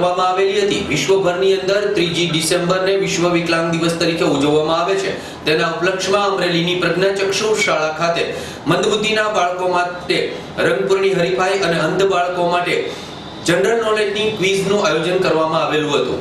કરવામાં આવેલી હતી। વિશ્વભરની અંદર 3 ડિસેમ્બરને વિશ્વ વિકલાંગ દિવસ તરીકે ઉજવવામાં આવે છે। તેના ઉપલક્ષ્યમાં અમરેલીની પ્રજ્ઞાચક્ષુ શાળા ખાતે મંદબુદ્ધિના બાળકો માટે રંગપૂરની હરીફાઈ અને અંધ બાળકો માટે જનરલ નોલેજની ક્વિઝનું આયોજન કરવામાં આવેલું હતું।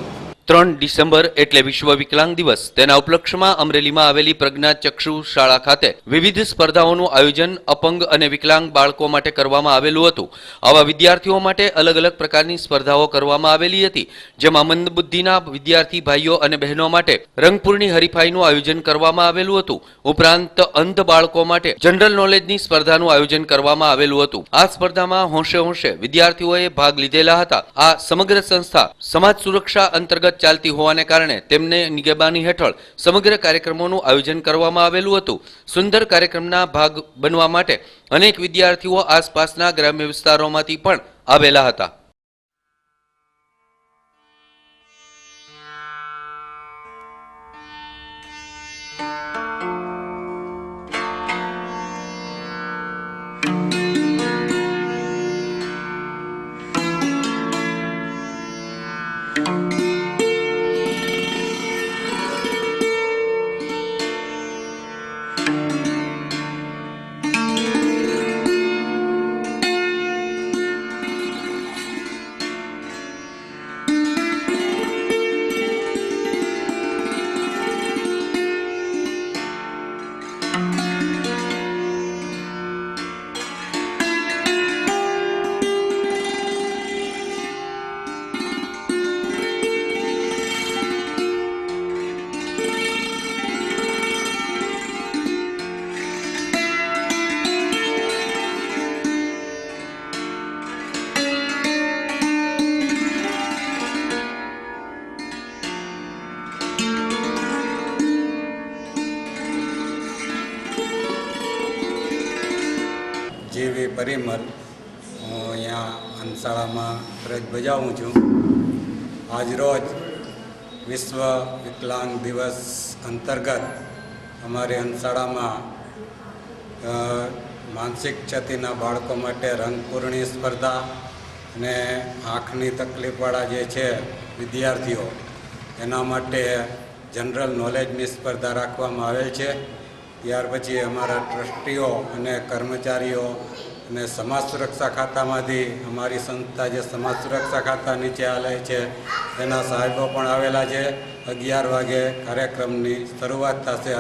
3 ડિસેમ્બર એટલે વિશ્વ વિકલાંગ દિવસ। તેના ઉપલક્ષ્યમાં અમરેલીમાં આવેલી પ્રજ્ઞાચક્ષુ શાળા ખાતે વિવિધ સ્પર્ધાઓનું આયોજન અપંગ અને વિકલાંગ બાળકો માટે કરવામાં આવેલું હતું। આવા વિદ્યાર્થીઓ માટે અલગ અલગ પ્રકારની સ્પર્ધાઓ કરવામાં આવેલી હતી, જેમાં મંદબુદ્ધિના વિદ્યાર્થી ભાઈઓ અને બહેનો માટે રંગપૂરની હરીફાઈનું આયોજન કરવામાં આવેલું હતું। ઉપરાંત અંધ બાળકો માટે જનરલ નોલેજની સ્પર્ધાનું આયોજન કરવામાં આવેલું હતું। આ સ્પર્ધામાં હોંશે વિદ્યાર્થીઓએ ભાગ લીધેલા હતા। આ સમગ્ર સંસ્થા સમાજ સુરક્ષા અંતર્ગત ચાલતી હોવાને કારણે તેમને નિગરાની હેઠળ સમગ્ર કાર્યક્રમોનું આયોજન કરવામાં આવેલું હતું। સુંદર કાર્યક્રમના ભાગ બનવા માટે અનેક વિદ્યાર્થીઓ આસપાસના ગ્રામ્ય વિસ્તારોમાંથી પણ આવેલા હતા। જેવી પરિમલ હું અહીંયા અંશાળામાં ફરજ બજાવું છું। આજરોજ વિશ્વ વિકલાંગ દિવસ અંતર્ગત અમારી અંશાળામાં માનસિક ક્ષતિના બાળકો માટે રંગપૂર્ણી સ્પર્ધા અને આંખની તકલીફવાળા જે છે વિદ્યાર્થીઓ એના માટે જનરલ નોલેજની સ્પર્ધા રાખવામાં આવેલ છે। ત્યાર પછી અમારા ટ્રસ્ટીઓ અને કર્મચારીઓ અને સમાજ સુરક્ષા ખાતામાંથી અમારી સંસ્થા જે સમાજ સુરક્ષા ખાતા નીચે ચાલે છે એના સાહેબો પણ આવેલા છે। 11 વાગે કાર્યક્રમની શરૂઆત થશે।